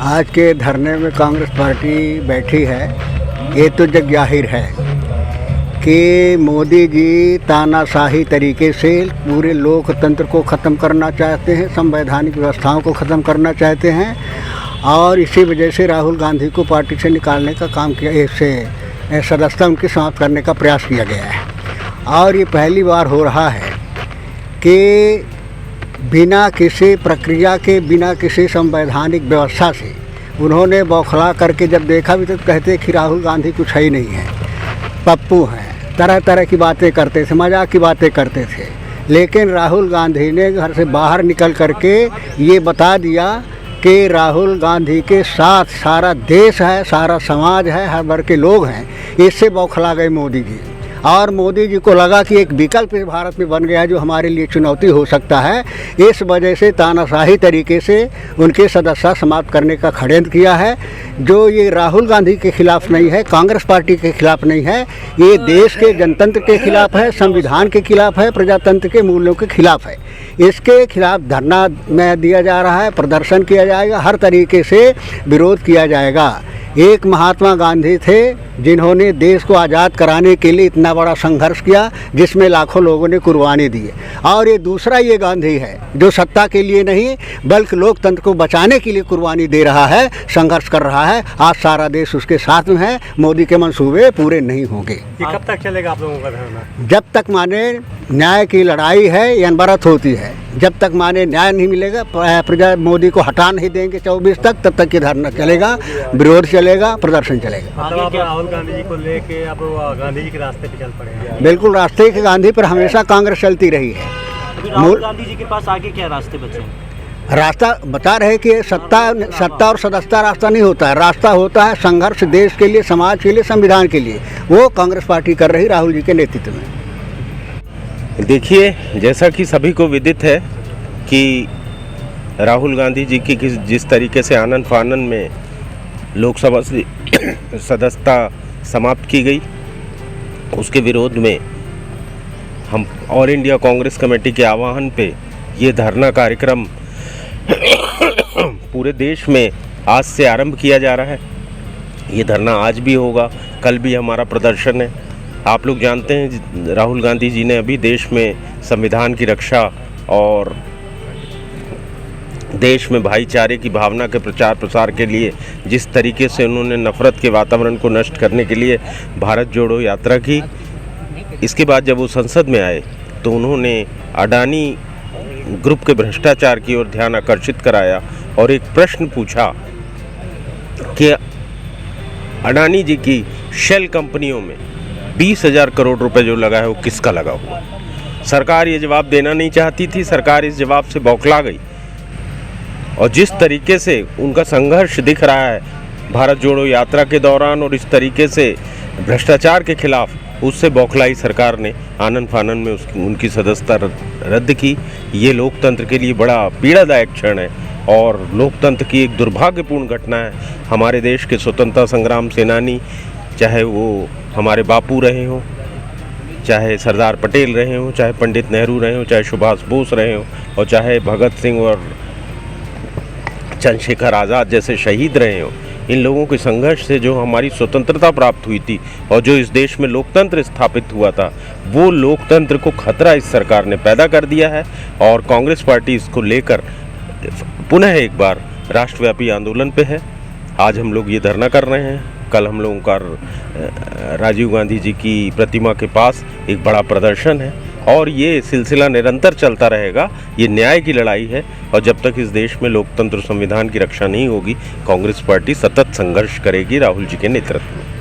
आज के धरने में कांग्रेस पार्टी बैठी है। ये तो जग जाहिर है कि मोदी जी तानाशाही तरीके से पूरे लोकतंत्र को ख़त्म करना चाहते हैं, संवैधानिक व्यवस्थाओं को ख़त्म करना चाहते हैं और इसी वजह से राहुल गांधी को पार्टी से निकालने का काम किया, इससे सदस्यता उनकी समाप्त करने का प्रयास किया गया है। और ये पहली बार हो रहा है कि बिना किसी प्रक्रिया के, बिना किसी संवैधानिक व्यवस्था से उन्होंने बौखला करके जब देखा भी तो कहते कि राहुल गांधी कुछ है ही नहीं है, पप्पू हैं, तरह तरह की बातें करते थे, मजाक की बातें करते थे। लेकिन राहुल गांधी ने घर से बाहर निकल करके ये बता दिया कि राहुल गांधी के साथ सारा देश है, सारा समाज है, हर वर्ग के लोग हैं। इससे बौखला गए मोदी जी और मोदी जी को लगा कि एक विकल्प इस भारत में बन गया है जो हमारे लिए चुनौती हो सकता है। इस वजह से तानाशाही तरीके से उनके सदस्यता समाप्त करने का षड्यंत्र किया है, जो ये राहुल गांधी के खिलाफ नहीं है, कांग्रेस पार्टी के खिलाफ नहीं है, ये देश के जनतंत्र के खिलाफ है, संविधान के खिलाफ है, प्रजातंत्र के मूल्यों के खिलाफ है। इसके खिलाफ धरना में दिया जा रहा है, प्रदर्शन किया जाएगा, हर तरीके से विरोध किया जाएगा। एक महात्मा गांधी थे जिन्होंने देश को आज़ाद कराने के लिए इतना बड़ा संघर्ष किया जिसमें लाखों लोगों ने कुर्बानी दी। और ये दूसरा ये गांधी है जो सत्ता के लिए नहीं बल्कि लोकतंत्र को बचाने के लिए कुर्बानी दे रहा है, संघर्ष कर रहा है। आज सारा देश उसके साथ में है। मोदी के मंसूबे पूरे नहीं होंगे। ये कब तक चलेगा आप लोगों का धरना? जब तक माने न्याय की लड़ाई है या अनवरत होती है, जब तक माने न्याय नहीं मिलेगा, प्रजा मोदी को हटा नहीं देंगे 24 तक, तब तक ये धरना चलेगा, विरोध चलेगा, प्रदर्शन चलेगा। मतलब आप राहुल गांधी जी को लेके अब गांधी जी के रास्ते पे चल पड़ेंगे? बिल्कुल, रास्ते के गांधी पर हमेशा कांग्रेस चलती रही है। राहुल गांधी जी के पास आगे क्या रास्ते बचे? रास्ता बता रहे कि सत्ता और सदस्यता रास्ता नहीं होता है, रास्ता होता है संघर्ष देश के लिए, समाज के लिए, संविधान के लिए। वो कांग्रेस पार्टी कर रही राहुल जी के नेतृत्व में। देखिए, जैसा कि सभी को विदित है कि राहुल गांधी जी की जिस तरीके से आनन फानन में लोकसभा से सदस्यता समाप्त की गई, उसके विरोध में हम ऑल इंडिया कांग्रेस कमेटी के आह्वान पे ये धरना कार्यक्रम पूरे देश में आज से आरंभ किया जा रहा है। ये धरना आज भी होगा, कल भी हमारा प्रदर्शन है। आप लोग जानते हैं राहुल गांधी जी ने अभी देश में संविधान की रक्षा और देश में भाईचारे की भावना के प्रचार प्रसार के लिए जिस तरीके से उन्होंने नफ़रत के वातावरण को नष्ट करने के लिए भारत जोड़ो यात्रा की, इसके बाद जब वो संसद में आए तो उन्होंने अडानी ग्रुप के भ्रष्टाचार की ओर ध्यान आकर्षित कराया और एक प्रश्न पूछा कि अडानी जी की शेल कंपनियों में 20,000 करोड़ रुपए जो लगा है वो किसका लगा हुआ? सरकार ये जवाब देना नहीं चाहती थी। सरकार इस जवाब से बौखला गई और जिस तरीके से उनका संघर्ष दिख रहा है भारत जोड़ो यात्रा के दौरान और इस तरीके से भ्रष्टाचार के खिलाफ, उससे बौखलाई सरकार ने आनन फानन में उनकी सदस्यता रद्द की। ये लोकतंत्र के लिए बड़ा पीड़ादायक क्षण है और लोकतंत्र की एक दुर्भाग्यपूर्ण घटना है। हमारे देश के स्वतंत्रता संग्राम सेनानी, चाहे वो हमारे बापू रहे हों, चाहे सरदार पटेल रहे हों, चाहे पंडित नेहरू रहे हों, चाहे सुभाष बोस रहे हों और चाहे भगत सिंह और चंद्रशेखर आज़ाद जैसे शहीद रहे हों, इन लोगों के संघर्ष से जो हमारी स्वतंत्रता प्राप्त हुई थी और जो इस देश में लोकतंत्र स्थापित हुआ था, वो लोकतंत्र को खतरा इस सरकार ने पैदा कर दिया है। और कांग्रेस पार्टी इसको लेकर पुनः एक बार राष्ट्रव्यापी आंदोलन पे है। आज हम लोग ये धरना कर रहे हैं, कल हम लोगों का राजीव गांधी जी की प्रतिमा के पास एक बड़ा प्रदर्शन है और ये सिलसिला निरंतर चलता रहेगा। ये न्याय की लड़ाई है और जब तक इस देश में लोकतंत्र संविधान की रक्षा नहीं होगी, कांग्रेस पार्टी सतत संघर्ष करेगी राहुल जी के नेतृत्व में।